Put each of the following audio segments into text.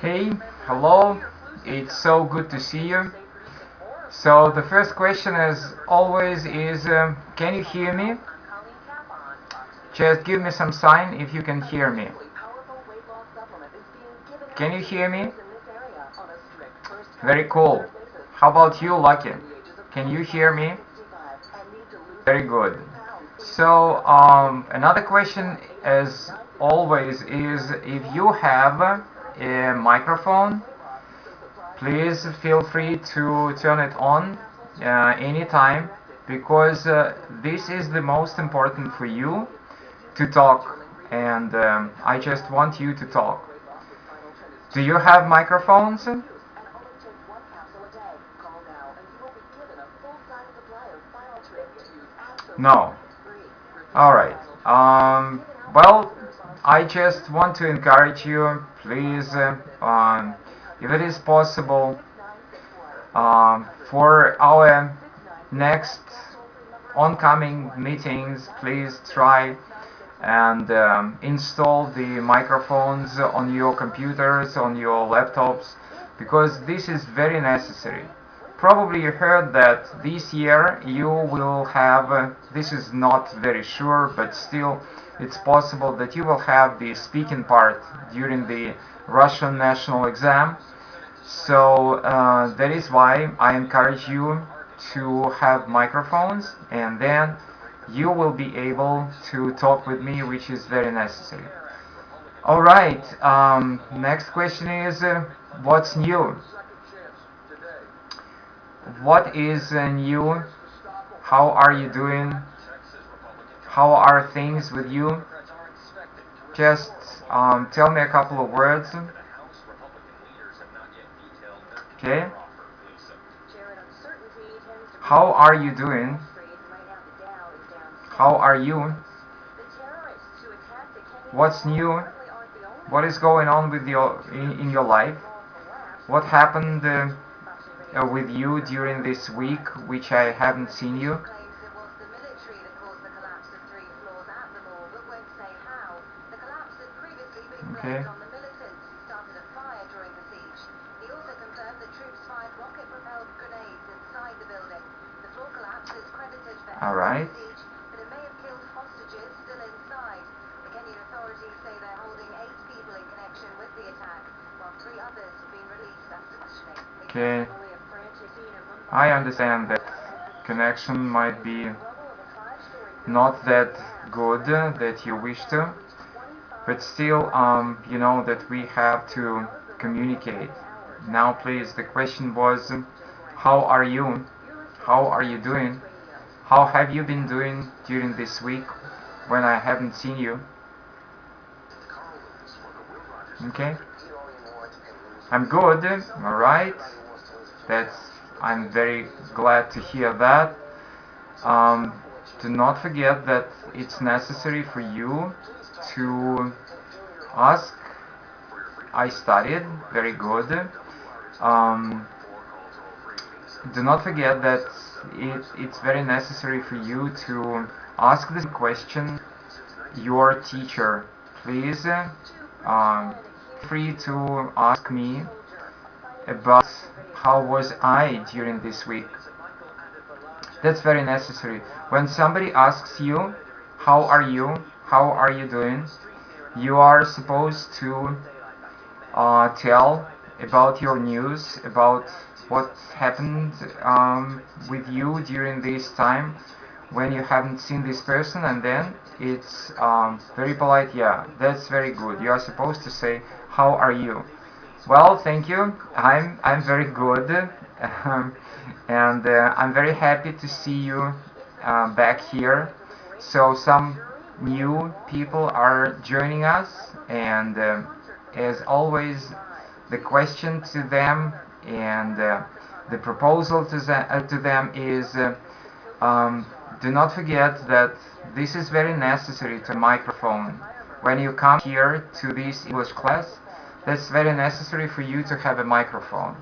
Hey, hello, it's so good to see you. So, the first question, as always, is can you hear me? Just give me some sign if you can hear me. Can you hear me? Very cool. How about you, Lucky? Can you hear me? Very good. So, another question, as always, is if you have a microphone, please feel free to turn it on anytime, because this is the most important for you to talk, and I just want you to talk. Do you have microphones? No. Alright. Well, I just want to encourage you, please, if it is possible, for our next oncoming meetings, please try and install the microphones on your computers, on your laptops, because this is very necessary. Probably you heard that this year you will have, this is not very sure, but still it's possible that you will have the speaking part during the Russian national exam. So that is why I encourage you to have microphones, and then you will be able to talk with me, which is very necessary. Alright, next question is what's new? What is new? How are you doing? How are things with you? Just tell me a couple of words. Okay? How are you doing? How are you? What's new? What is going on with in your life? What happened with you during this week, which I haven't seen you? Okay. All right. Okay. I understand that connection might be not that good that you wish to, but still, you know that we have to communicate. Now, please, the question was, how are you? How are you doing? How have you been doing during this week when I haven't seen you? Okay. I'm good, alright. I'm very glad to hear that. Do not forget that it's necessary for you to ask. I studied, very good. Do not forget that it's very necessary for you to ask this question your teacher. Please free to ask me about how was I during this week. That's very necessary. When somebody asks you, how are you? How are you doing? You are supposed to tell about your news, about what happened with you during this time when you haven't seen this person, and then it's very polite. Yeah, that's very good. You are supposed to say, how are you? Well, thank you. I'm very good, and I'm very happy to see you back here. So some new people are joining us, and as always, the question to them and the proposal to them is do not forget that this is very necessary to microphone. When you come here to this English class, that's very necessary for you to have a microphone.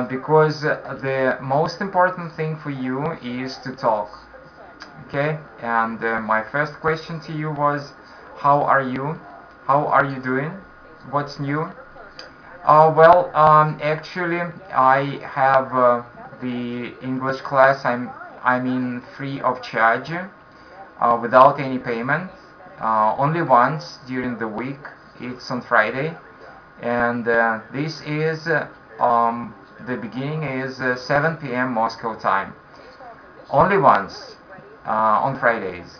Because the most important thing for you is to talk. Okay? And my first question to you was, how are you? How are you doing? What's new? Well, actually, I have the English class. I'm in free of charge, without any payment. Only once during the week. It's on Friday, and this is the beginning is 7 p.m. Moscow time. Only once on Fridays.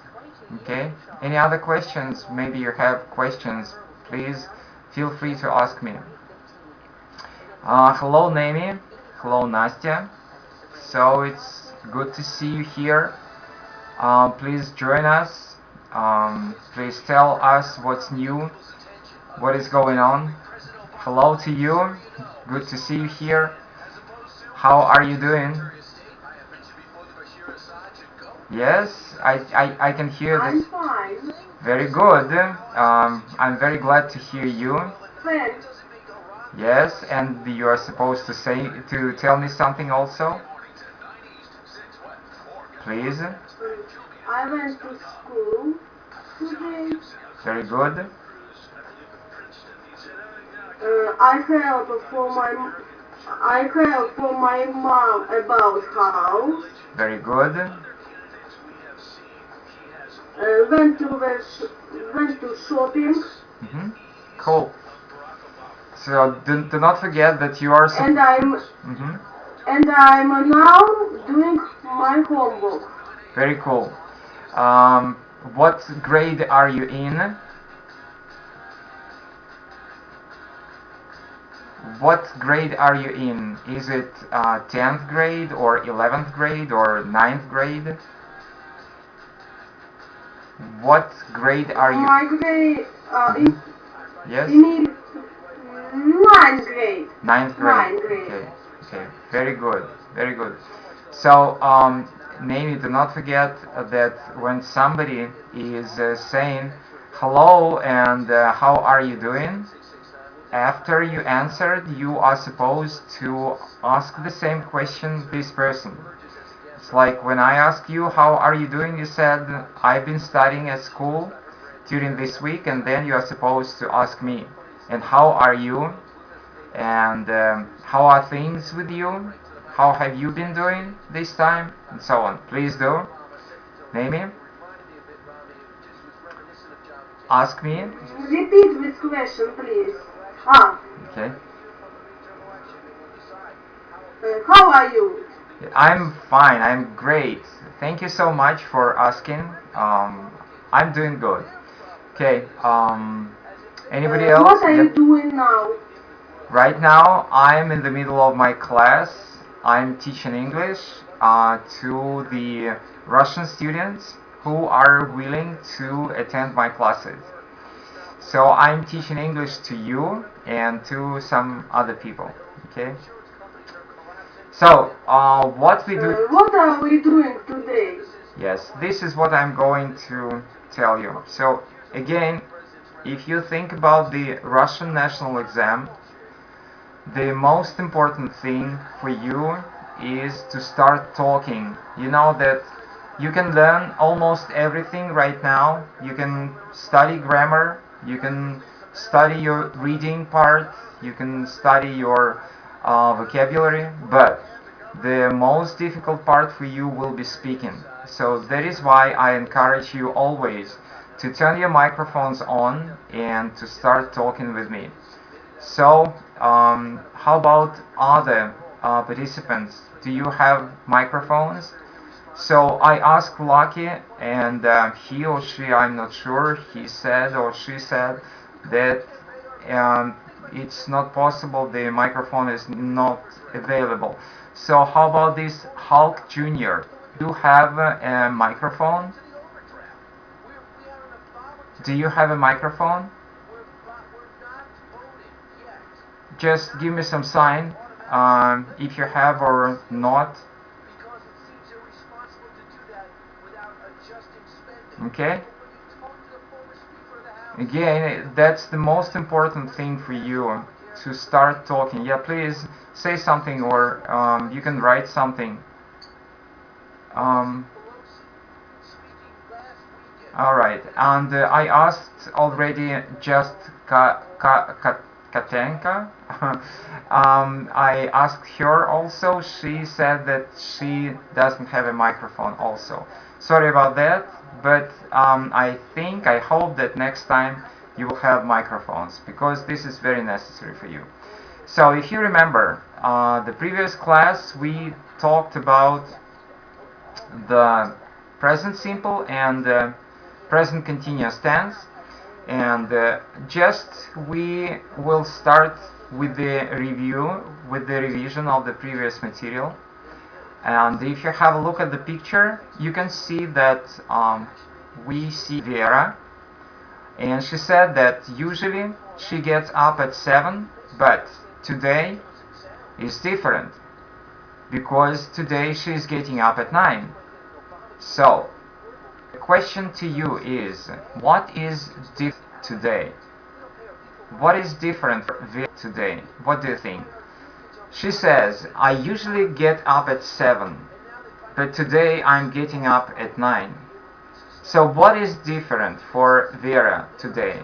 Okay. Any other questions? Maybe you have questions. Please feel free to ask me. Hello, Naomi. Hello, Nastya. So it's good to see you here. Please join us. Please tell us what's new, what is going on. Hello to you. Good to see you here. How are you doing? Yes, I can hear I'm this. fine. Very good. I'm very glad to hear you. Thanks. Yes, and you are supposed to tell me something also. Please. I went to school today. Very good. I help for my mom about house. Very good. Went to shopping. Cool. So do not forget that you are. And I'm Mhm. and I'm now doing my homework. Very cool. What grade are you in? What grade are you in? Is it 10th grade or 11th grade or 9th grade? What grade are you? My grade Yes? in ninth grade. Ninth grade. Ninth grade. Okay. Okay. Very good. Very good. So, Naomi, do not forget that when somebody is saying hello and how are you doing, after you answered, you are supposed to ask the same question this person. It's like when I ask you how are you doing, you said I've been studying at school during this week, and then you are supposed to ask me, and how are you, and how are things with you, how have you been doing this time, and so on. Please do. Name it. Ask me. Repeat this question, please. Okay. How are you? I'm fine. I'm great. Thank you so much for asking. I'm doing good. Okay. Anybody else? What are you Yep. doing now? Right now, I'm in the middle of my class. I'm teaching English to the Russian students who are willing to attend my classes. So I'm teaching English to you and to some other people. Okay. So what we do? What are we doing today? Yes, this is what I'm going to tell you. So again, if you think about the Russian national exam, the most important thing for you is to start talking. You know that you can learn almost everything right now. You can study grammar, you can study your reading part, you can study your vocabulary, but the most difficult part for you will be speaking. So that is why I encourage you always to turn your microphones on and to start talking with me. So, how about other participants? Do you have microphones? So I asked Lucky, and he or she, I'm not sure, he said or she said that it's not possible, the microphone is not available. So how about this Hulk Jr.? Do you have a microphone? Do you have a microphone? Just give me some sign if you have or not. Okay? Again, that's the most important thing for you to start talking. Yeah, please say something, or you can write something. Um, Alright, and I asked already just Katenka. I asked her also. She said that she doesn't have a microphone also. Sorry about that, but I hope that next time you will have microphones, because this is very necessary for you. So if you remember, the previous class we talked about the present simple and present continuous tense, and just we will start with the revision of the previous material. And if you have a look at the picture, you can see that we see Vera, and she said that usually she gets up at 7, but today is different, because today she is getting up at 9. So the question to you is, what is different today? What is different today? What do you think? She says, I usually get up at 7, but today I'm getting up at 9. So what is different for Vera today?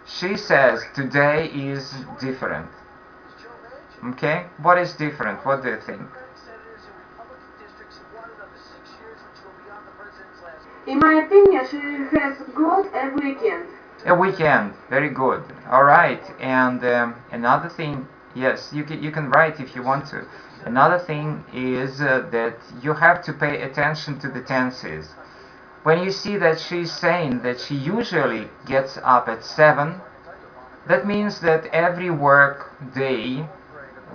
She says today is different. Okay? What is different? What do you think? In my opinion, she has got a weekend. A weekend. Very good. Alright. And another thing, yes, you can write if you want to. Another thing is that you have to pay attention to the tenses. When you see that she's saying that she usually gets up at 7, that means that every work day,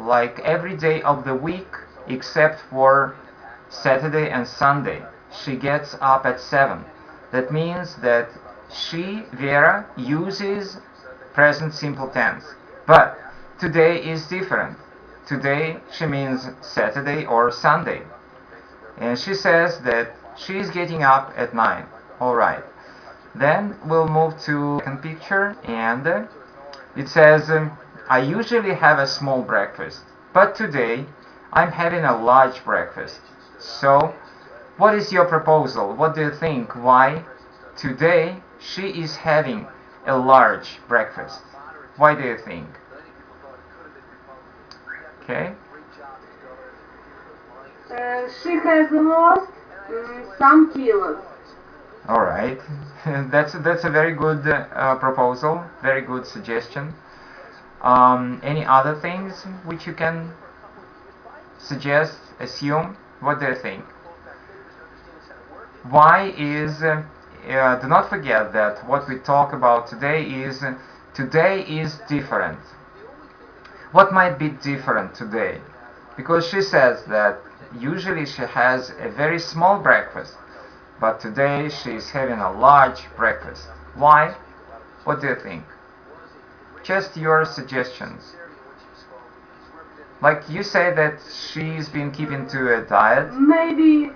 like every day of the week except for Saturday and Sunday, she gets up at 7. That means that she, Vera, uses present simple tense. But today is different. Today she means Saturday or Sunday. And she says that she is getting up at 9. Alright. Then we'll move to the second picture, and it says, I usually have a small breakfast, but today I'm having a large breakfast. So, what is your proposal? What do you think? Why today she is having a large breakfast? Why do you think? Okay. She has lost some kilos. All right. That's a very good proposal. Very good suggestion. Any other things which you can suggest, assume? What do you think? Why is do not forget that what we talk about today is different. What might be different today? Because she says that usually she has a very small breakfast, but today she is having a large breakfast. Why? What do you think? Just your suggestions. Like you say that she's been keeping to a diet. Maybe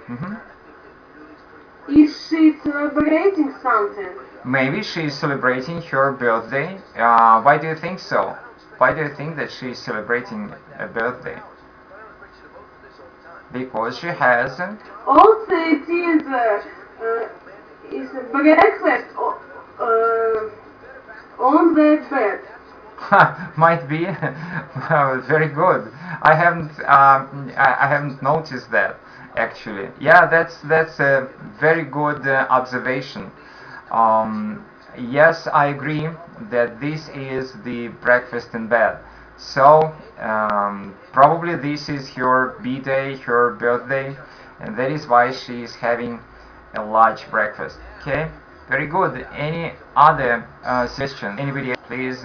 if she's celebrating something. Maybe she's celebrating her birthday. Why do you think so? Why do you think that she's celebrating a birthday? Because she has. Also, it is a breakfast on the bed. Might be. Very good. I haven't noticed that actually. Yeah, that's a very good observation. Yes, I agree that this is the breakfast in bed. So probably this is her B-day, her birthday, and that is why she is having a large breakfast. Okay, very good. Any other suggestion? Anybody else, please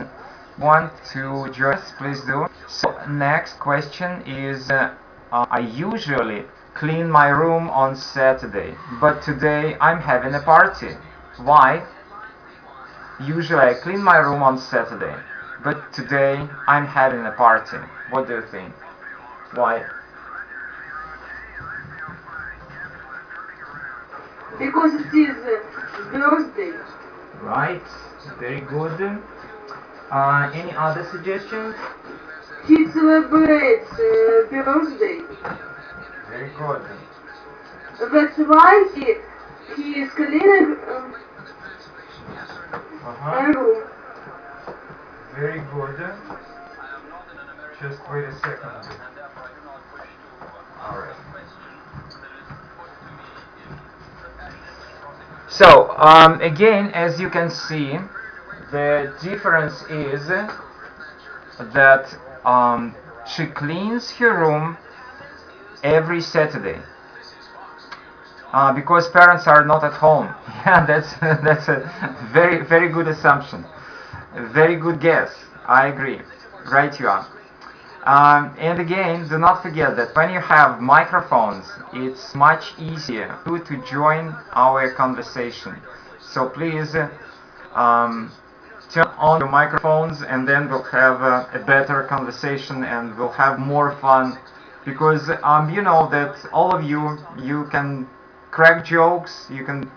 want to join us? Please do. So next question is, I usually clean my room on Saturday, but today I'm having a party. Why? Usually I clean my room on Saturday, but today I'm having a party. What do you think? Why? Because it is birthday. Right, very good. Any other suggestions? He celebrates birthday. Very good. That's why he is cleaning a room. Very good. Just wait a second. Alright. So, again, as you can see, the difference is that she cleans her room every Saturday. Because parents are not at home. Yeah, that's a very good assumption. A very good guess. I agree. Right, you are. And again, do not forget that when you have microphones, it's much easier to join our conversation. So please turn on your microphones, and then we'll have a better conversation and we'll have more fun. Because you know that all of you can crack jokes, you can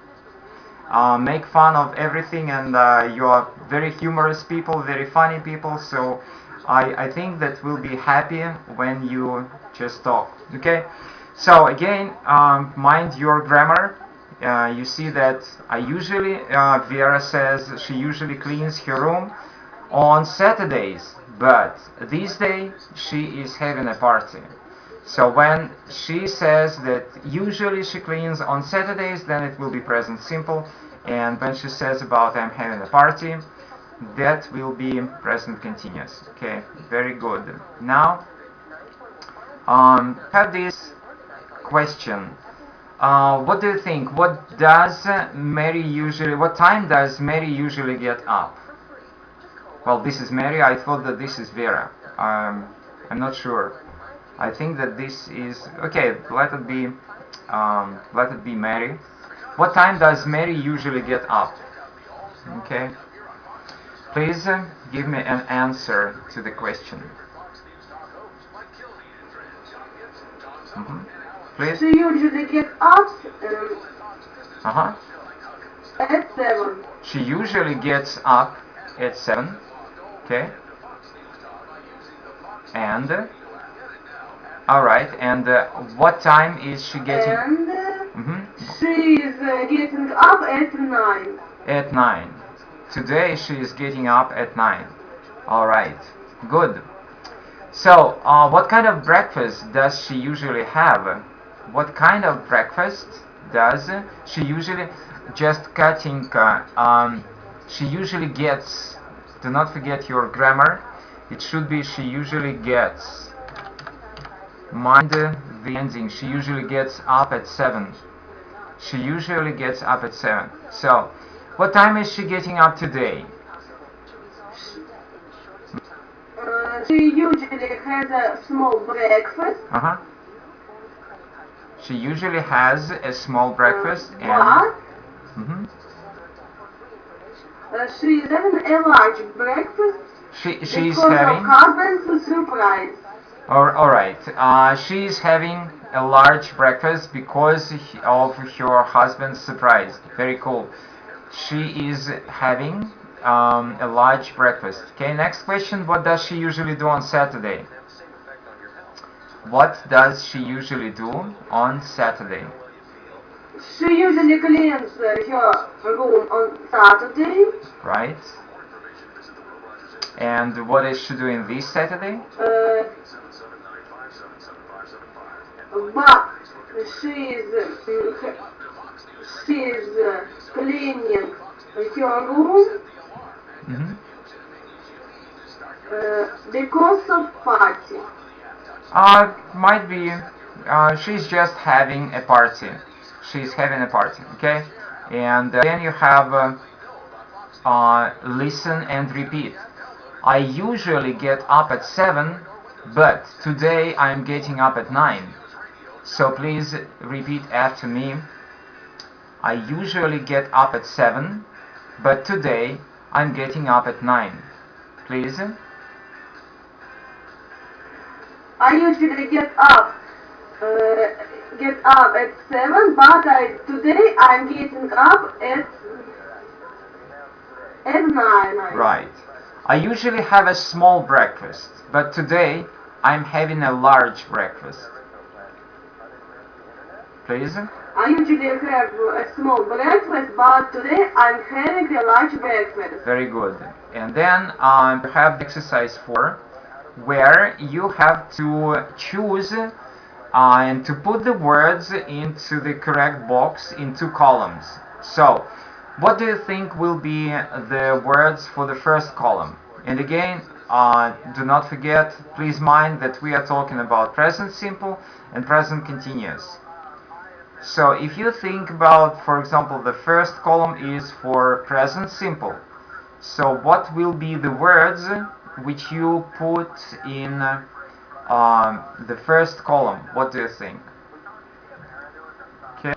make fun of everything, and you are very humorous people, very funny people, so I think that we'll be happy when you just talk. Okay, so again, mind your grammar. You see that I usually, Vera says she usually cleans her room on Saturdays, but this day she is having a party. So when she says that usually she cleans on Saturdays, then it will be present simple. And when she says about I'm having a party, that will be present continuous. Okay, very good. Now, have this question. What do you think? What time does Mary usually get up? Well, this is Mary. I thought that this is Vera. I'm not sure. I think that this is okay. Let it be Mary. What time does Mary usually get up? Okay. Please give me an answer to the question. Please. She usually gets up at 7. She usually gets up at 7. Okay. And alright, and what time is she getting? And she is getting up at 9. At 9. Today she is getting up at 9. Alright, good. So, what kind of breakfast does she usually have? What kind of breakfast does she usually, just cutting, she usually gets, do not forget your grammar, it should be she usually gets. Mind the ending. She usually gets up at 7. She usually gets up at 7. So, what time is she getting up today? She usually has a small breakfast. She usually has a small breakfast But and she's having a large breakfast. she's because having. Her husband's surprise. Alright, she's having a large breakfast because of her husband's surprise. Very cool. She is having a large breakfast. Okay, next question. What does she usually do on Saturday? What does she usually do on Saturday? She usually cleans her room on Saturday. Right. And what is she doing this Saturday? But she's cleaning her room because of party. Might be. She's just having a party. She's having a party. Okay. And then you have listen and repeat. I usually get up at 7, but today I'm getting up at 9. So please repeat after me. I usually get up at 7, but today I'm getting up at 9. Please. I usually get up at 7, but today I'm getting up at 9. Right. I usually have a small breakfast, but today I'm having a large breakfast. Please. I usually have a small breakfast, but today I'm having a large breakfast. Very good. And then you have the exercise 4, where you have to choose and to put the words into the correct box in 2 columns. So, what do you think will be the words for the first column? And again, do not forget, please mind that we are talking about present simple and present continuous. So if you think about, for example, the first column is for present simple. So what will be the words which you put in the first column? What do you think? Okay.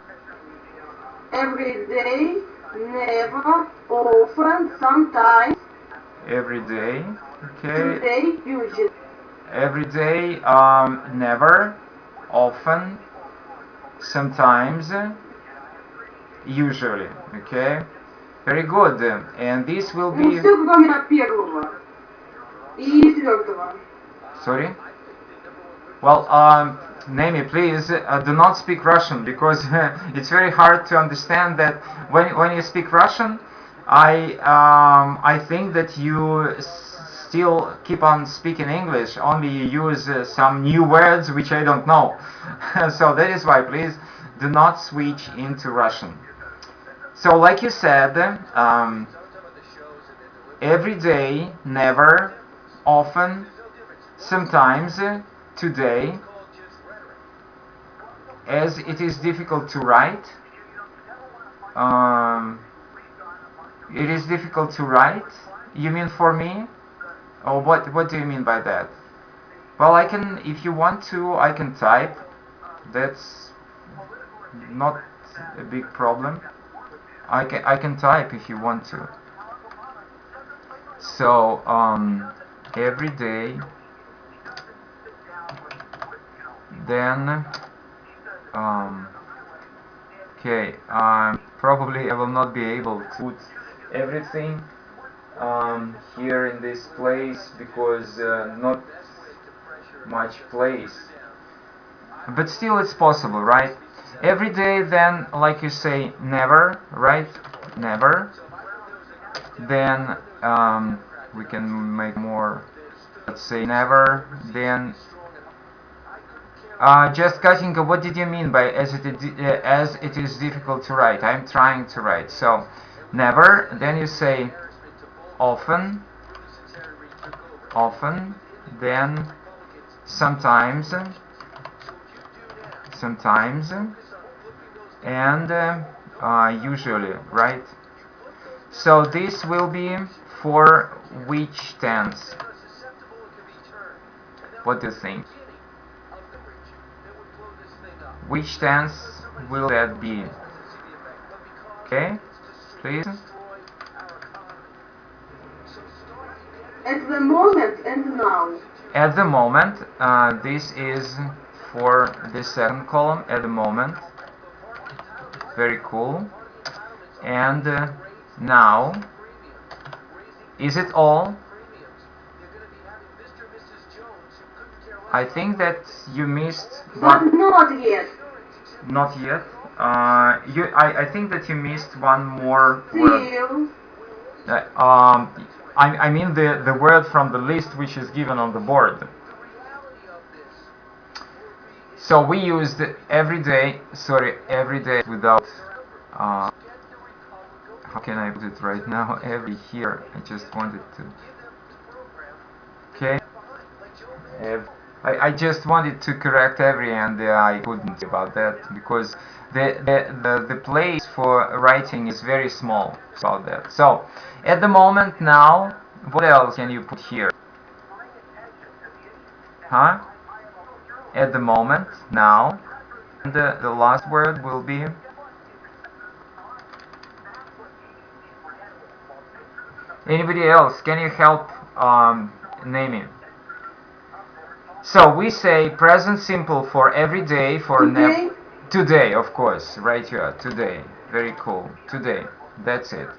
Every day, never, often, sometimes. Every day. Okay. Today, usually. Every day, never, often, sometimes, usually. Okay. Very good. And this will be. Все кроме первого и четвертого. Sorry. Well, Naomi, please do not speak Russian, because it's very hard to understand that when you speak Russian. I think that you still keep on speaking English, only you use some new words which I don't know. So that is why, please do not switch into Russian. So like you said, every day, never, often, sometimes, today, as it is difficult to write. It is difficult to write? You mean for me? Or what do you mean by that? Well, I can, if you want to, I can type. That's not a big problem. I can type if you want to. So, every day, then, okay, probably I will not be able to put everything here in this place, because not much place, but still it's possible, right? Every day, then, like you say, never, right? Never. Then we can make more, let's say never. Then just Katinka, what did you mean by as it is difficult to write? I'm trying to write. So never, then you say often, then sometimes, and usually, right? So this will be for which tense? What do you think? Which tense will that be? Okay, please. At the moment and now. At the moment, this is for the second column, at the moment. Very cool. And now, is it all? I think that you missed one. But not yet. Not yet. I think that you missed one more word. I mean the word from the list which is given on the board. So we used every day without how can I put it right now? Every here. I just wanted to. Okay. I just wanted to correct every, and I couldn't about that because the place for writing is very small about that. So at the moment, now, what else can you put here? Huh? At the moment, now, and the last word will be. Anybody else? Can you help naming? So we say present simple for every day, for Today? Today, of course, right here, today. Very cool. Today. That's it.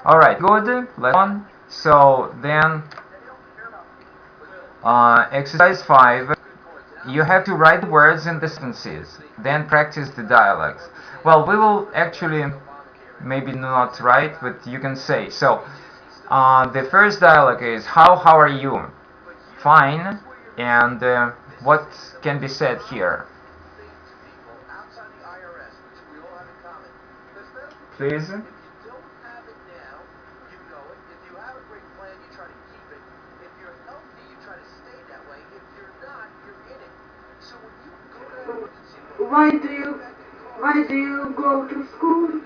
Alright, good. Let's on. So then exercise 5. you have to write the words in the sentences, then practice the dialogues. Well, we will actually maybe not write, but you can say. So, the first dialogue is how are you? Fine. And what can be said here? Please. Why do you go to school?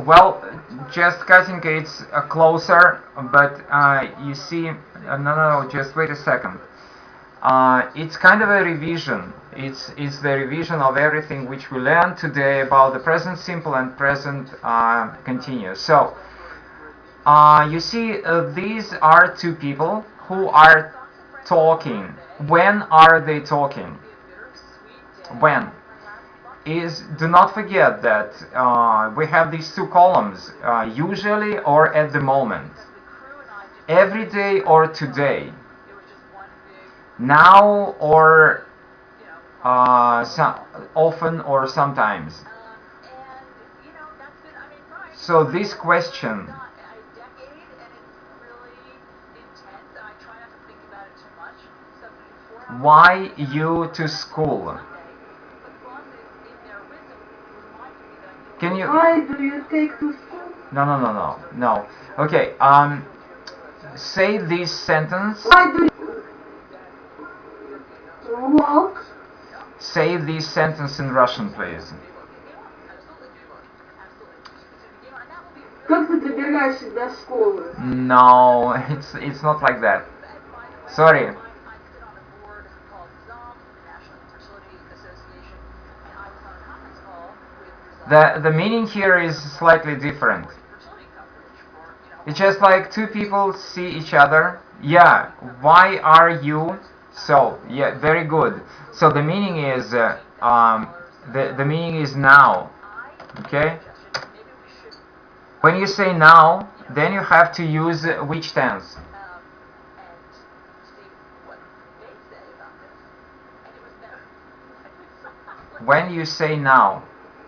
Well, just Katinka, it's closer, but you see, no, just wait a second. It's kind of a revision. It's the revision of everything which we learned today about the present simple and present continuous. So, you see, these are two people who are talking. When are they talking? When? Do not forget that we have these two columns, usually or at the moment, every day or today, now or often or sometimes. So this question, why you to school? Can you? Why do you take to school? No. Okay. Say this sentence. Why do you walk? Say this sentence in Russian, please. Как ты добираешься до школы? No, it's not like that. Sorry. The meaning here is slightly different. It's just like two people see each other. Yeah, why are you? So, yeah, very good. So the meaning is the meaning is now. Okay? When you say now, then you have to use which tense? When you say now,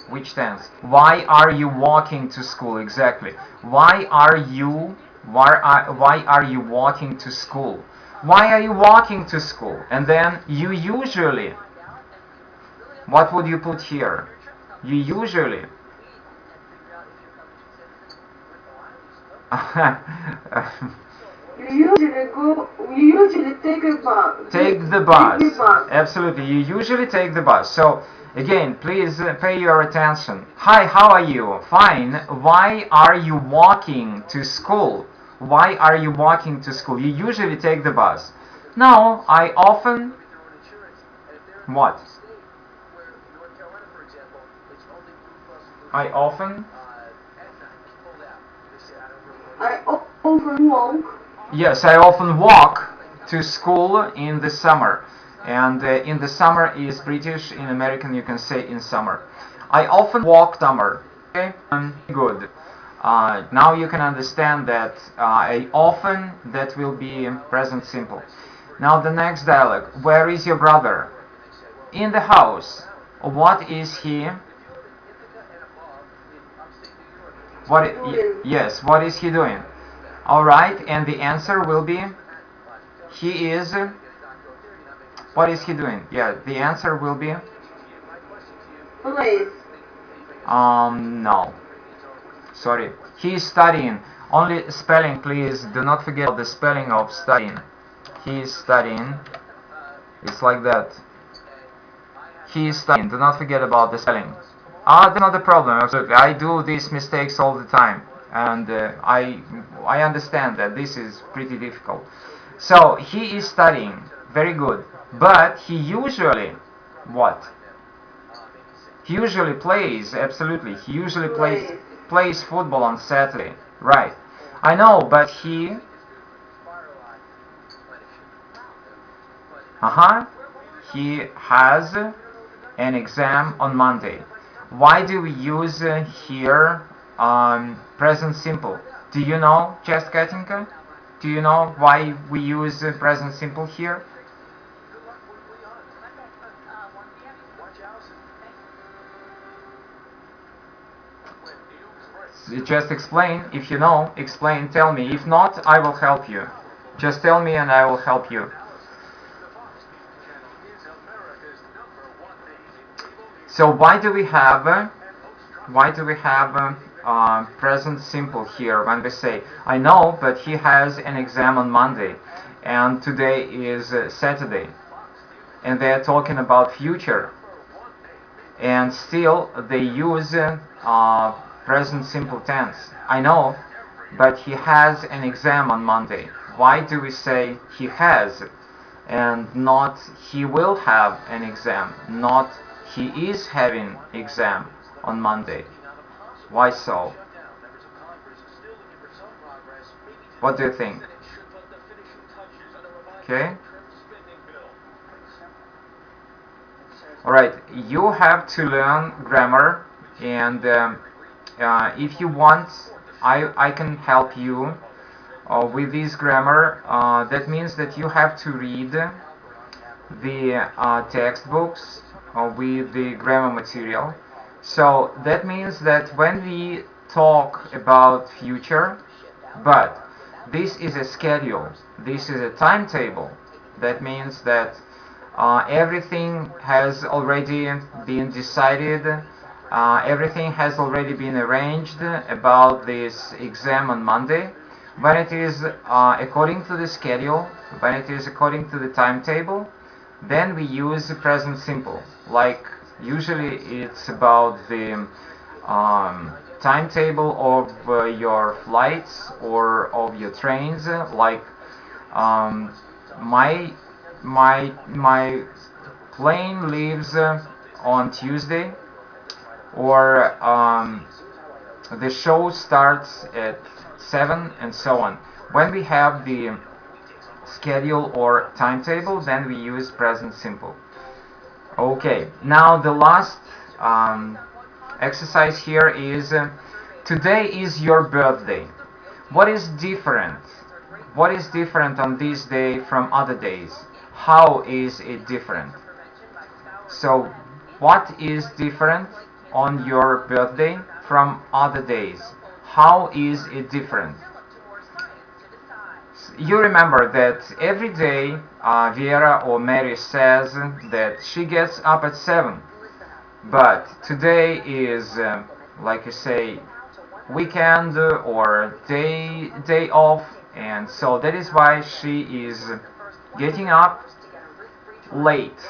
which tense? Why are you walking to school? Exactly. Why are you walking to school? Why are you walking to school? And then you usually. What would you put here? You usually. You usually take a bus. Take the bus. Absolutely. You usually take the bus. So, again, please pay your attention. Hi, how are you? Fine. Why are you walking to school? Why are you walking to school? You usually take the bus. No, I often... What? I often... I often walk. Yes, I often walk to school in the summer. And in the summer is British, in American you can say in summer. I often walk summer. Okay, good. Now you can understand that I often, that will be present simple. Now the next dialogue. Where is your brother? In the house. What is he? Yes, what is he doing? Alright, and the answer will be, he is... What is he doing? Yeah, the answer will be... Please. No. Sorry. He is studying. Only spelling, please. Do not forget the spelling of studying. He is studying. It's like that. He is studying. Do not forget about the spelling. That's not a problem. Absolutely. I do these mistakes all the time. And I understand that this is pretty difficult. So, he is studying. Very good. But he usually... What? He usually plays. Absolutely. He usually plays football on Saturday. Right. I know, but he... He has an exam on Monday. Why do we use here present simple? Do you know, just Katinka? Do you know why we use present simple here? Just explain. If you know, explain, tell me. If not, I will help you. Just tell me and I will help you. So why do we have present simple here when we say, I know, but he has an exam on Monday and today is Saturday, and they are talking about future, and still they use present simple tense. I know, but he has an exam on Monday. Why do we say he has and not he will have an exam, not he is having exam on Monday? Why so? What do you think? Okay. Alright, you have to learn grammar, and if you want, I can help you with this grammar. That means that you have to read the textbooks with the grammar material. So that means that when we talk about future, but this is a schedule, this is a timetable, that means that everything has already been decided, everything has already been arranged about this exam on Monday. When it is according to the schedule, when it is according to the timetable, then we use the present simple. Like usually it's about the timetable of your flights or of your trains. Like my plane leaves on Tuesday, or the show starts at 7, and so on. When we have the schedule or timetable, then we use present simple. Okay, now the last exercise here is today is your birthday. What is different? What is different on this day from other days? How is it different? So, what is different on your birthday from other days? How is it different? You remember that every day Vera or Mary says that she gets up at 7, but today is like you say weekend or day off, and so that is why she is getting up late,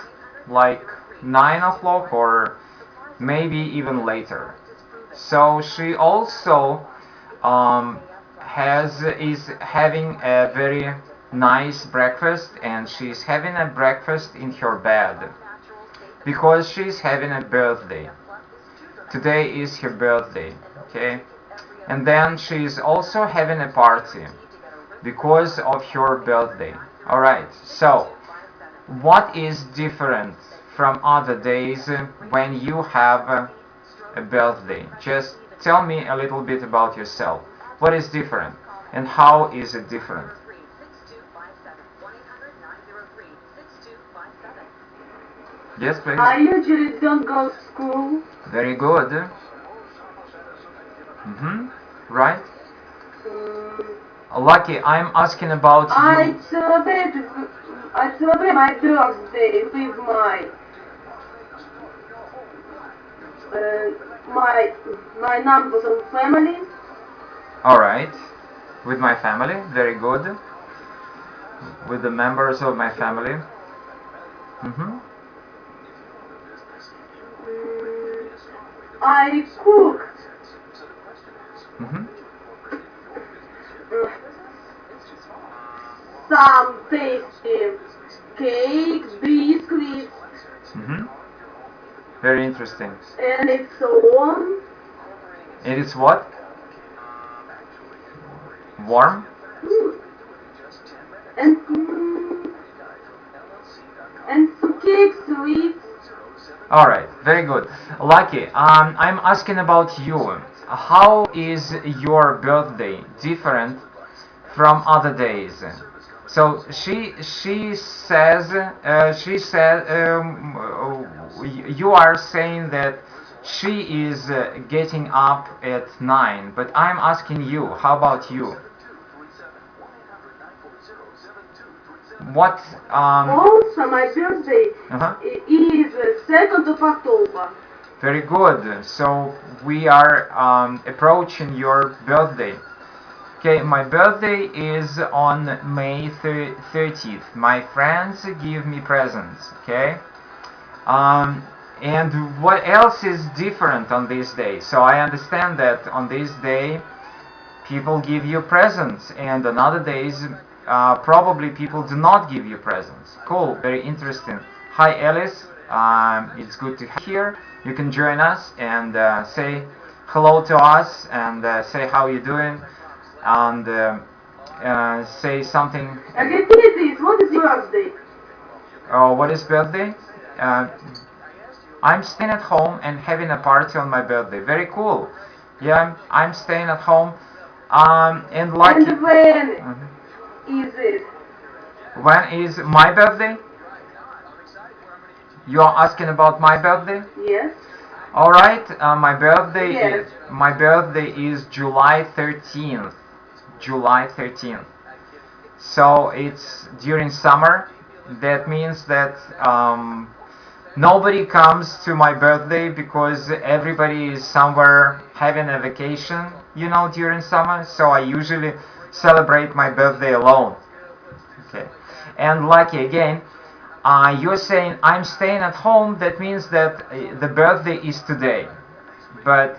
like 9 o'clock or maybe even later. So she also is having a very nice breakfast, and she's having a breakfast in her bed because she's having a birthday. Today is her birthday, okay? And then she's also having a party because of her birthday. Alright, so what is different from other days when you have a birthday? Just tell me a little bit about yourself. What is different and how is it different? Yes, please. I usually don't go to school. Very good. Right. Lucky, I'm asking about you. I celebrate my birthday with my numbers of family. Alright, with my family, very good. With the members of my family. I cook some tasty cakes, biscuits, Very interesting. and it's so warm. It is what? Warm? And some cakes, sweets. Alright, very good. Lucky, I'm asking about you. How is your birthday different from other days? So she says you are saying that she is getting up at 9, but I'm asking you, how about you? What? Also, my birthday Uh-huh. is 2nd of October. Very good. So we are approaching your birthday. Okay, my birthday is on May 30th. My friends give me presents. Okay. And what else is different on this day? So I understand that on this day people give you presents, and on other days probably people do not give you presents. Cool, very interesting. Hi Alice, it's good to have you here. You can join us and say hello to us and say how you're doing and say something. Please, what is your birthday? Oh, what is birthday? Uh, I'm staying at home and having a party on my birthday. Very cool. Yeah, I'm staying at home. And like. And when is it? When is my birthday? You are asking about my birthday? Yes. All right. Yes. My birthday is July 13th. July 13th. So it's during summer. That means that nobody comes to my birthday because everybody is somewhere having a vacation, during summer. So I usually celebrate my birthday alone. Okay. And lucky again, you're saying I'm staying at home. That means that the birthday is today. But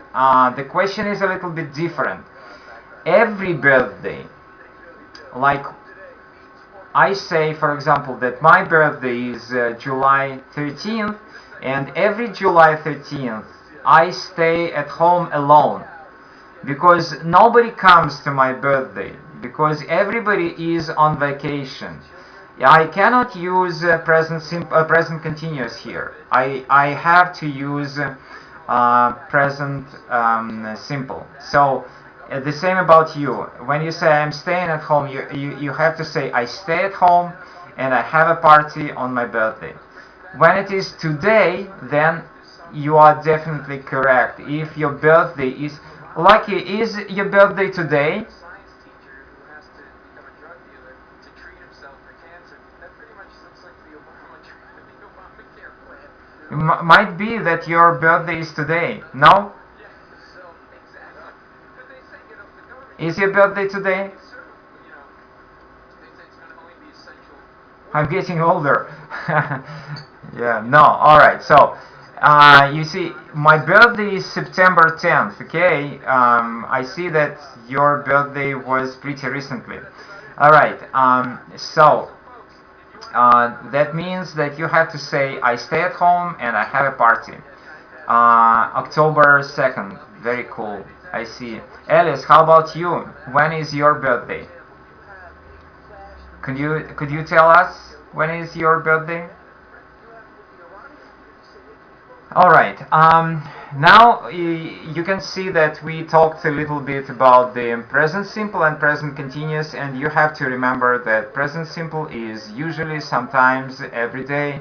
the question is a little bit different. Every birthday, like I say, for example, that my birthday is July 13th, and every July 13th I stay at home alone because nobody comes to my birthday because everybody is on vacation. I cannot use present continuous here. I have to use present simple. So the same about you. When you say I'm staying at home, you have to say I stay at home and I have a party on my birthday. When it is today, then you are definitely correct. If your birthday is lucky, is your birthday today? Might be that your birthday is today. No? Is your birthday today? I'm getting older. Yeah, no, alright. So, you see, my birthday is September 10th, okay? I see that your birthday was pretty recently. Alright, so, that means that you have to say, I stay at home and I have a party. October 2nd, very cool. I see. Alice, how about you? When is your birthday? Could you tell us when is your birthday? All right. Now you can see that we talked a little bit about the present simple and present continuous, and you have to remember that present simple is usually, sometimes, every day,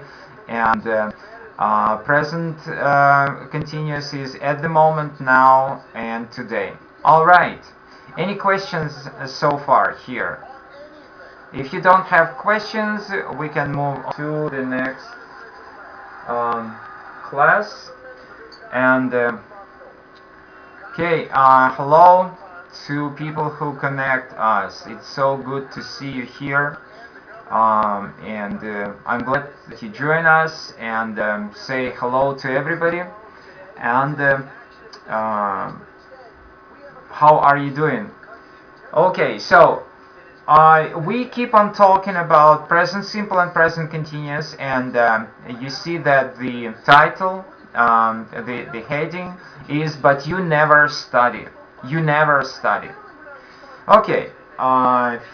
and present continuous is at the moment, now, and today. All right. Any questions so far here? If you don't have questions, we can move on to the next class. And okay, hello to people who connect us. It's so good to see you here. And I'm glad that you join us and say hello to everybody. And how are you doing? Okay, so we keep on talking about present simple and present continuous, and you see that the title, the heading is "But you never study." You never study. Okay.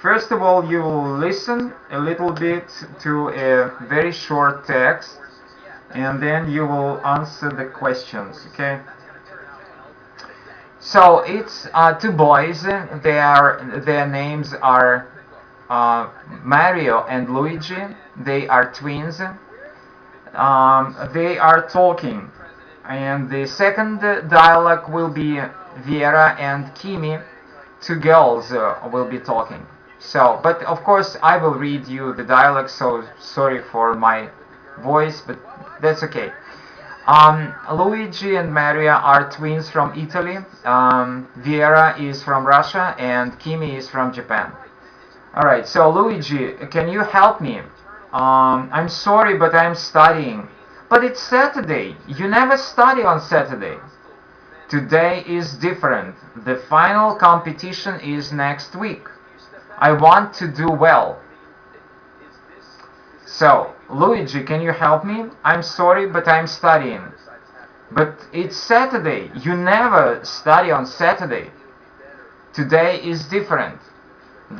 First of all, you will listen a little bit to a very short text, and then you will answer the questions. Okay. So it's two boys. Their names are Mario and Luigi. They are twins. They are talking, And the second dialogue will be Vera and Kimi, two girls will be talking. So, but of course I will read you the dialogue, so sorry for my voice, but that's okay. Luigi and Maria are twins from Italy. Vera is from Russia and Kimi is from Japan. Alright, so Luigi, can you help me? I'm sorry, but I'm studying. But it's Saturday. You never study on Saturday. Today is different. The final competition is next week. I want to do well. So, Luigi, can you help me? I'm sorry, but I'm studying. But it's Saturday. You never study on Saturday. Today is different.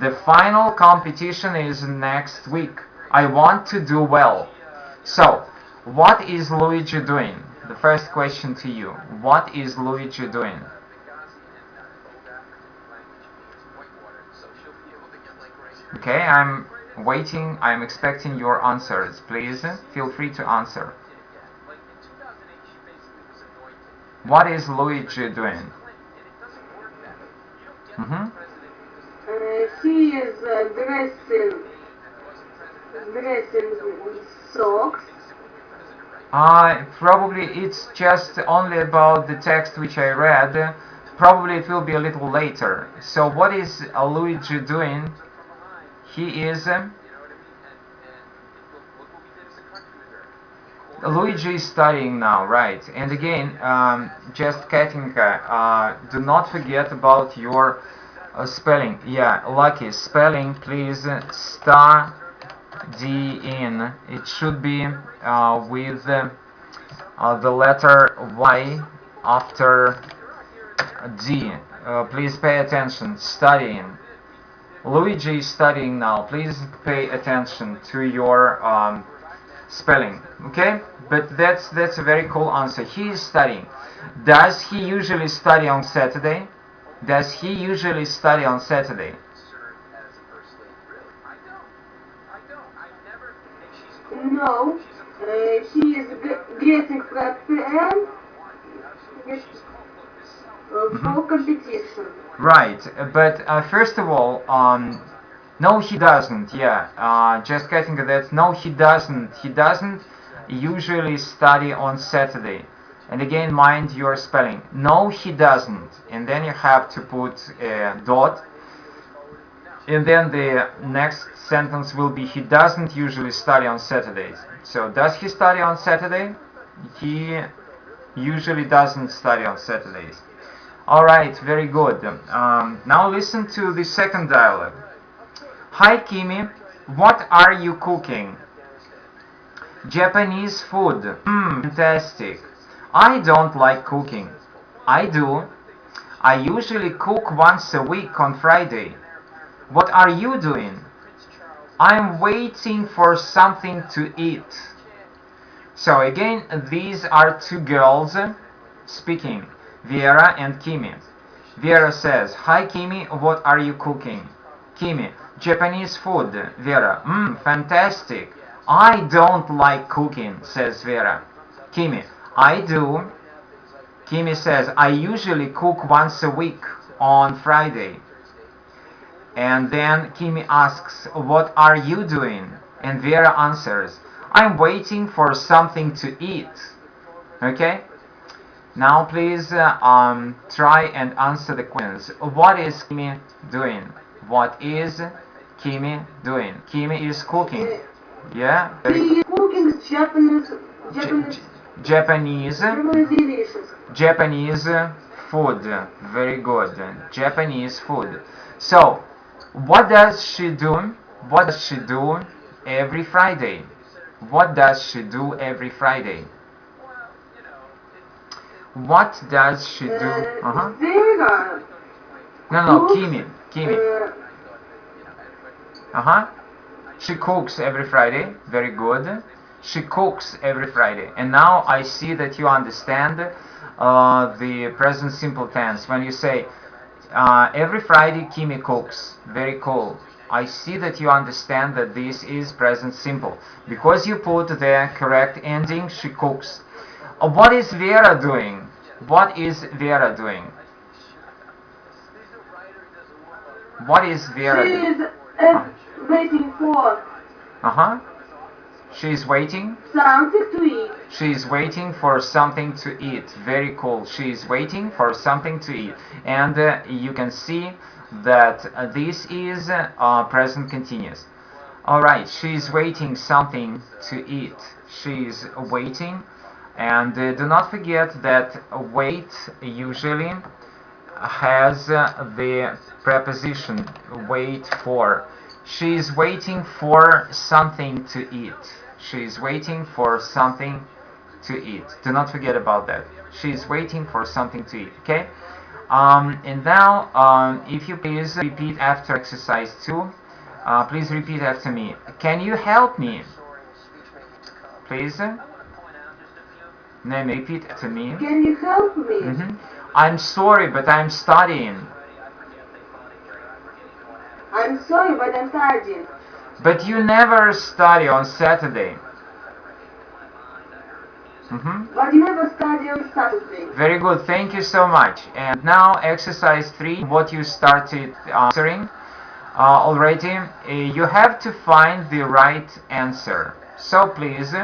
The final competition is next week. I want to do well. So, what is Luigi doing? The first question to you. What is Luigi doing? Okay, I'm waiting. I'm expecting your answers. Please feel free to answer. What is Luigi doing? He is dressing socks. Probably it's just only about the text which I read. Probably it will be a little later. So what is Luigi doing? He is Luigi is studying now, right? And again, just Katinka, do not forget about your spelling. Yeah, Lucky, spelling, please. Studying. It should be with the letter Y after D. Please pay attention. Studying. Luigi is studying now. Please pay attention to your spelling. Okay? But that's a very cool answer. He is studying. Does he usually study on Saturday? Does he usually study on Saturday? No, he is getting prepared for competition. Right, but first of all, no, he doesn't. Yeah, just getting that. No, he doesn't. He doesn't usually study on Saturday. And again, mind your spelling. No, he doesn't. And then you have to put a dot. And then the next sentence will be, he doesn't usually study on Saturdays. So, does he study on Saturday? He usually doesn't study on Saturdays. Alright, very good. Now listen to the second dialogue. Hi Kimi, what are you cooking? Japanese food. Fantastic. I don't like cooking. I do. I usually cook once a week on Friday. What are you doing? I'm waiting for something to eat. So again, these are two girls speaking, Vera and Kimi. Vera says, hi Kimi, what are you cooking? Kimi, Japanese food. Vera, fantastic. I don't like cooking, says Vera. Kimi, I do. Kimi says, I usually cook once a week on Friday. And then Kimi asks, what are you doing? And Vera answers, I'm waiting for something to eat. Okay? Now please try and answer the questions. What is Kimi doing? What is Kimi doing? Kimi is cooking. Yeah? He is cooking Japanese food. Very good. Japanese food. So, what does she do? What does she do every Friday? What does she do every Friday? What does she do? Vera. No, Kimi. She cooks every Friday. Very good. She cooks every Friday. And now I see that you understand the present simple tense. When you say every Friday Kimi cooks. Very cool. I see that you understand that this is present simple. Because you put the correct ending, she cooks. What is Vera doing? What is Vera doing? What is Vera She doing? is waiting for Uh-huh. She's waiting. something to eat. She's waiting for something to eat. Very cool. She's waiting for something to eat. And you can see that this is present continuous. Alright, she's waiting something to eat. She's waiting. And do not forget that wait usually has the preposition wait for. She's waiting for something to eat. She's waiting for something to eat. Do not forget about that. She's waiting for something to eat. Okay? And now, if you please repeat after exercise 2. Please repeat after me. Can you help me? Please? Name, repeat after me. Can you help me? I'm sorry, but I'm studying. I'm sorry, but I'm studying. But you never study on Saturday. But you never study on Saturday. Very good, thank you so much. And now exercise 3, what you started answering already. You have to find the right answer. So please,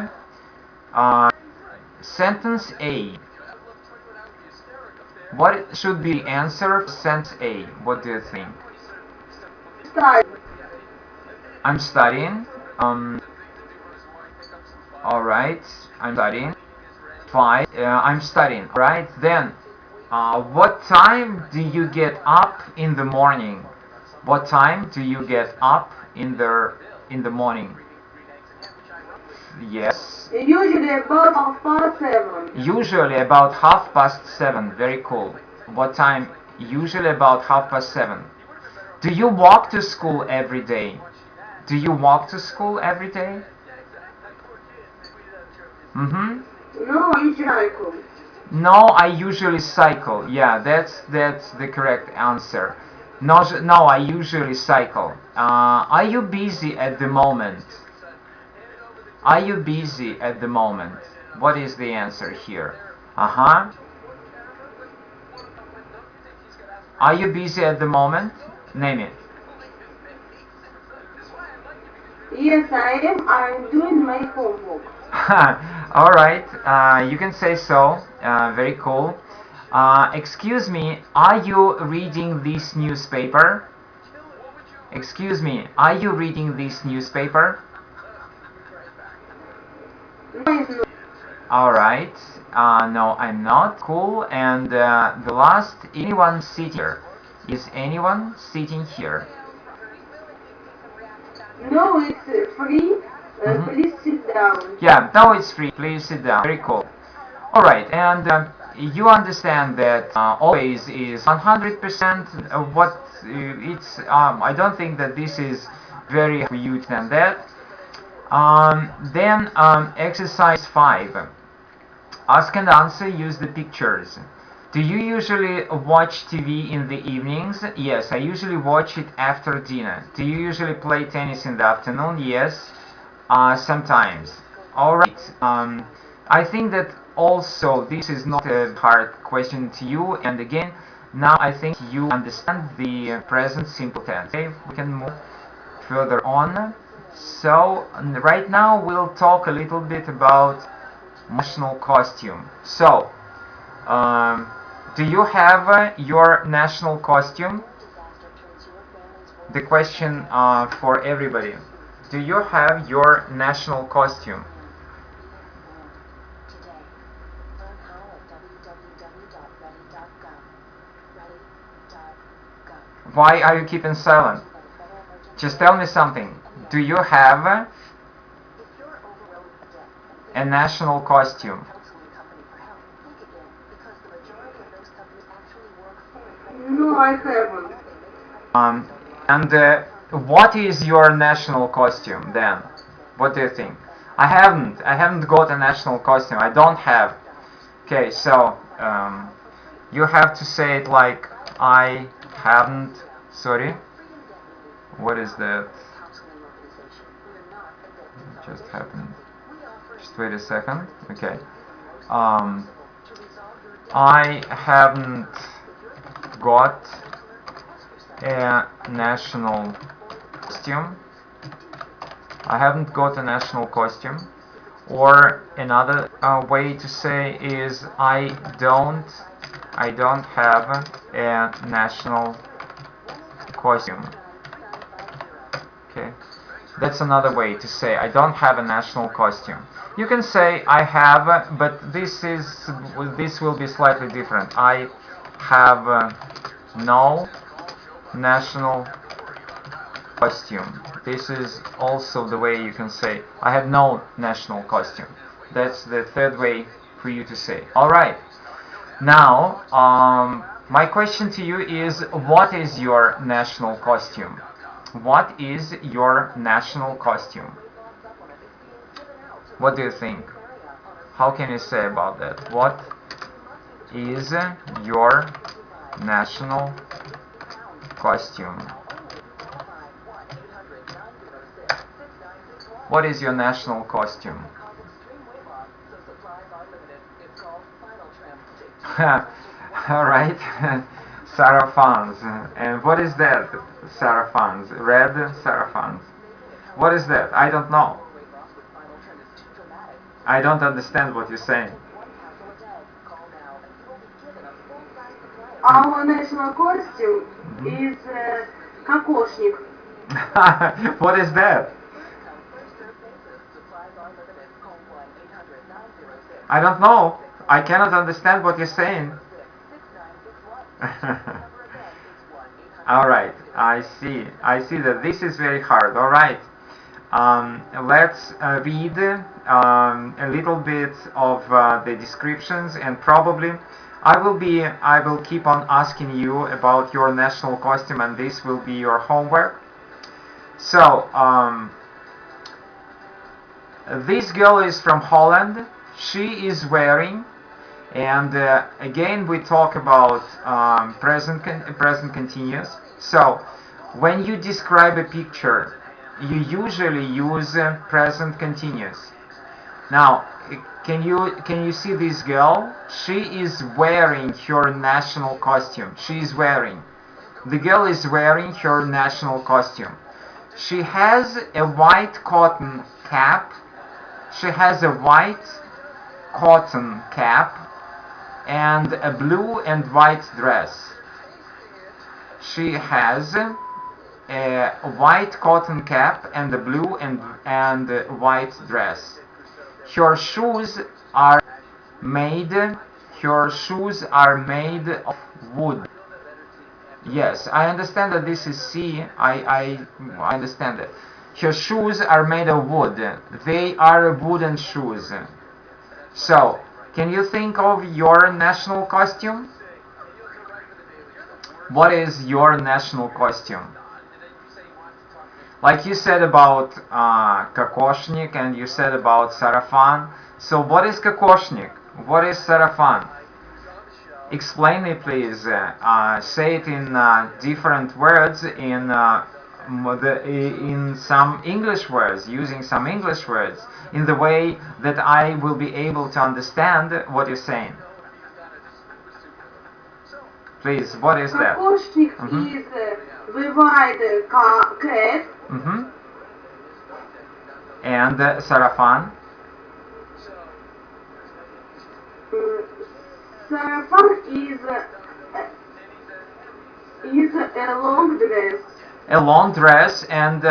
sentence A. What should be the answer for sentence A? What do you think? Study. I'm studying. Alright, I'm studying. Fine, I'm studying. Alright, then, what time do you get up in the morning? What time do you get up in the morning? Yes. Usually about 7:30. Usually about 7:30. Very cool. What time? Usually about 7:30. Do you walk to school every day? Do you walk to school every day? No, I cycle. No, I usually cycle. Yeah, that's the correct answer. No, I usually cycle. Are you busy at the moment? Are you busy at the moment? What is the answer here? Are you busy at the moment? Name it. Yes, I am. I'm doing my homework. Alright, you can say so. Very cool. Excuse me, are you reading this newspaper? Excuse me, are you reading this newspaper? No. Alright, no, I'm not. Cool. And the last, anyone sitting here? Is anyone sitting here? No, it's free. Please sit down. Yeah, now it's free. Please sit down. Very cool. Alright, and you understand that always is 100%. What it's I don't think that this is very for you to understand that. Then exercise 5. Ask and answer. Use the pictures. Do you usually watch TV in the evenings? Yes, I usually watch it after dinner. Do you usually play tennis in the afternoon? Yes, sometimes. Alright, I think that also this is not a hard question to you, and again, now I think you understand the present simple tense. Okay, we can move further on. So, right now we'll talk a little bit about national costume. So, do you have your national costume? The question for everybody. Do you have your national costume? Why are you keeping silent? Just tell me something. Do you have a national costume? No, I haven't. And what is your national costume then? What do you think? I haven't got a national costume. I don't have. Okay, so you have to say it like I haven't. Sorry. What is that? It just happened. Just wait a second. Okay. Um, I haven't got a national costume. I haven't got a national costume. Or another way to say is I don't have a national costume. Okay, that's another way to say I don't have a national costume. You can say I have, but this will be slightly different. I have no national costume. This is also the way you can say I have no national costume. That's the third way for you to say. Alright, now my question to you is, what is your national costume? What is your national costume? What do you think? How can you say about that? What is your national costume? What is your national costume? Alright, sarafans. And what is that? Sarafans. Red sarafans. What is that? I don't know. I don't understand what you're saying. Our national costume is kokoshnik. What is that? I don't know. I cannot understand what you're saying. Alright, I see. I see that this is very hard. Alright. Let's read a little bit of the descriptions, and probably I will keep on asking you about your national costume, and this will be your homework. So, this girl is from Holland. She is wearing, and again we talk about present continuous. So, when you describe a picture, you usually use present continuous. Now, can you see this girl? She is wearing her national costume. She is wearing. The girl is wearing her national costume. She has a white cotton cap. She has a white cotton cap and a blue and white dress. She has a white cotton cap and a blue and white dress. Her shoes are made of wood. Yes, I understand that this is C. I understand it. Her shoes are made of wood. They are wooden shoes. So, can you think of your national costume? What is your national costume? Like you said about kokoshnik and you said about sarafan. So what is kokoshnik? What is sarafan? Explain it, please. Say it in different words, in some English words, using some English words, in the way that I will be able to understand what you're saying. Please, what is that? Kokoshnik is the white cap. And sarafan? Sarafan is a long dress. A long dress, and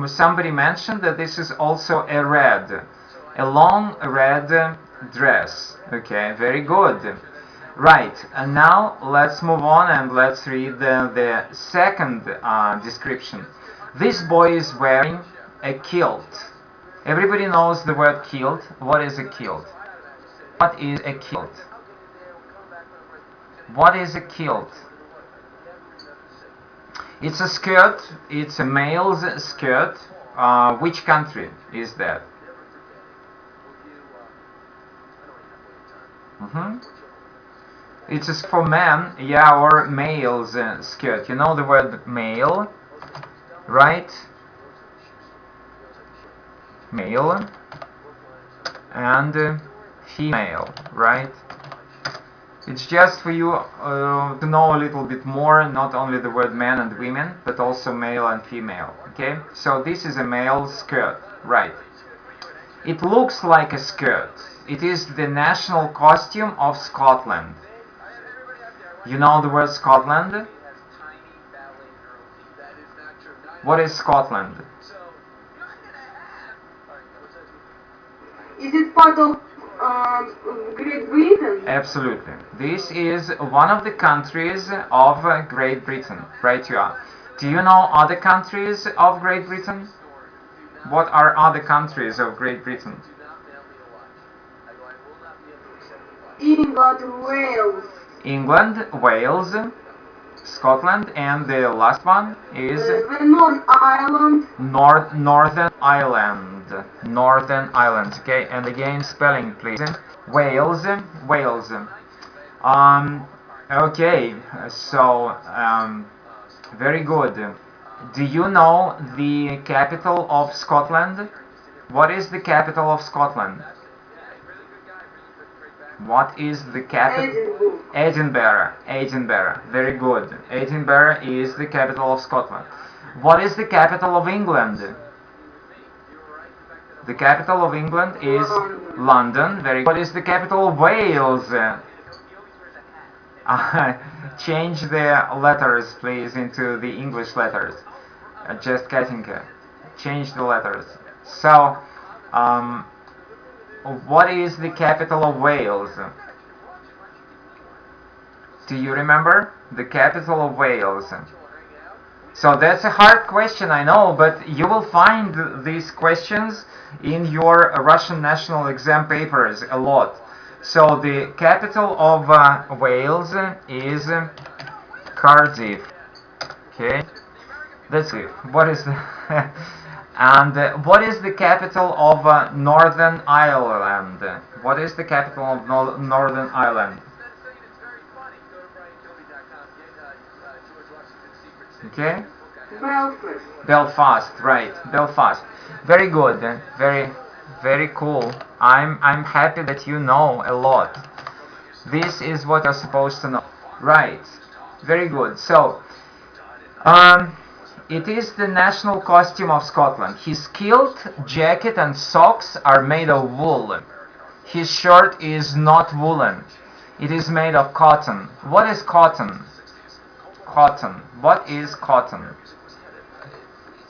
somebody mentioned that this is also a long red dress. Okay, very good. Right, and now let's move on and let's read the second description. This boy is wearing a kilt. Everybody knows the word kilt. What is a kilt? What is a kilt? What is a kilt? It's a skirt. It's a male's skirt. Which country is that? It's for men, yeah, or male's skirt. You know the word male, right? Male and female, right? It's just for you to know a little bit more, not only the word men and women, but also male and female, okay? So this is a male skirt, right? It looks like a skirt. It is the national costume of Scotland. You know the word Scotland? What is Scotland? Is it part of Great Britain? Absolutely. This is one of the countries of Great Britain. Right you are. Do you know other countries of Great Britain? What are other countries of Great Britain? England, Wales. England, Wales, Scotland, and the last one is The Northern Ireland. Northern Ireland. Northern Ireland. Okay, and again spelling please. Wales, Wales. Okay, so very good. Do you know the capital of Scotland? What is the capital of Scotland? What is the capital? Edinburgh. Edinburgh. Very good. Edinburgh is the capital of Scotland. What is the capital of England? The capital of England is London. Very good. What is the capital of Wales? Change the letters, please, into the English letters. Just Katinka. Change the letters. So, what is the capital of Wales? Do you remember? The capital of Wales. So that's a hard question, I know, but you will find these questions in your Russian national exam papers a lot. So the capital of Wales is Cardiff. Okay, that's it. What is the and what is the capital of Northern Ireland? What is the capital of Northern Ireland? Okay. Belfast. Belfast, right? Belfast. Very good. Very cool. I'm happy that you know a lot. This is what you're supposed to know. Right. Very good. So, it is the national costume of Scotland. His kilt, jacket and socks are made of wool. His shirt is not woolen. It is made of cotton. What is cotton? Cotton. What is cotton?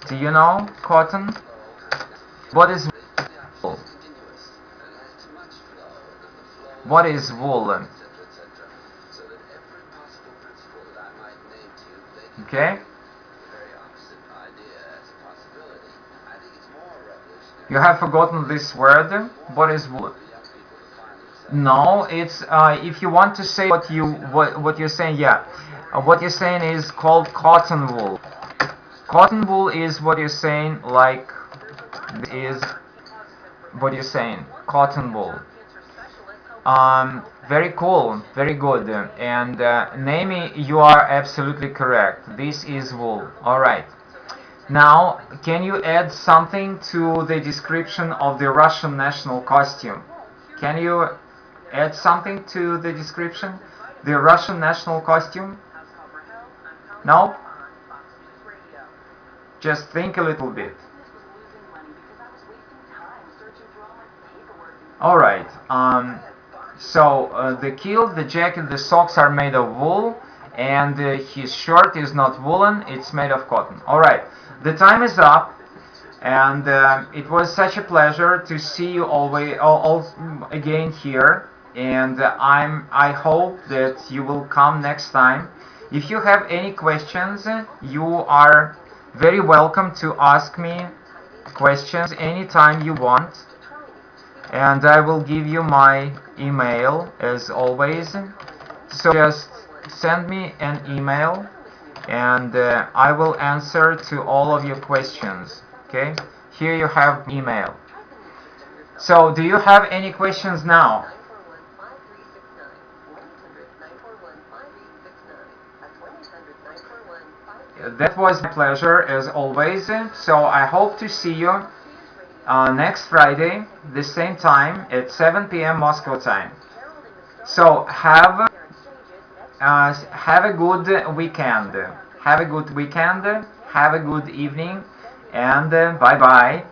Do you know cotton? What is wool? What is wool? Okay? You have forgotten this word. What is wool? No, it's if you want to say what you're saying, yeah. What you're saying is called cotton wool. Cotton wool is what you're saying, like is what you're saying. Cotton wool. Very cool, very good. And Naomi, you are absolutely correct. This is wool. All right. Now, can you add something to the description of the Russian national costume? Can you add something to the description? The Russian national costume? No? Just think a little bit. Alright, so the kilt, the jacket, the socks are made of wool, and his shirt is not woolen, it's made of cotton. Alright, the time is up, and it was such a pleasure to see you all again here, and I hope that you will come next time. If you have any questions, you are very welcome to ask me questions anytime you want, and I will give you my email as always. So just send me an email and I will answer to all of your questions. Okay, here you have email. So do you have any questions now? That was my pleasure as always. So I hope to see you next Friday, the same time at 7 p.m. Moscow time. So have a good weekend. Have a good weekend. Have a good evening, and bye bye.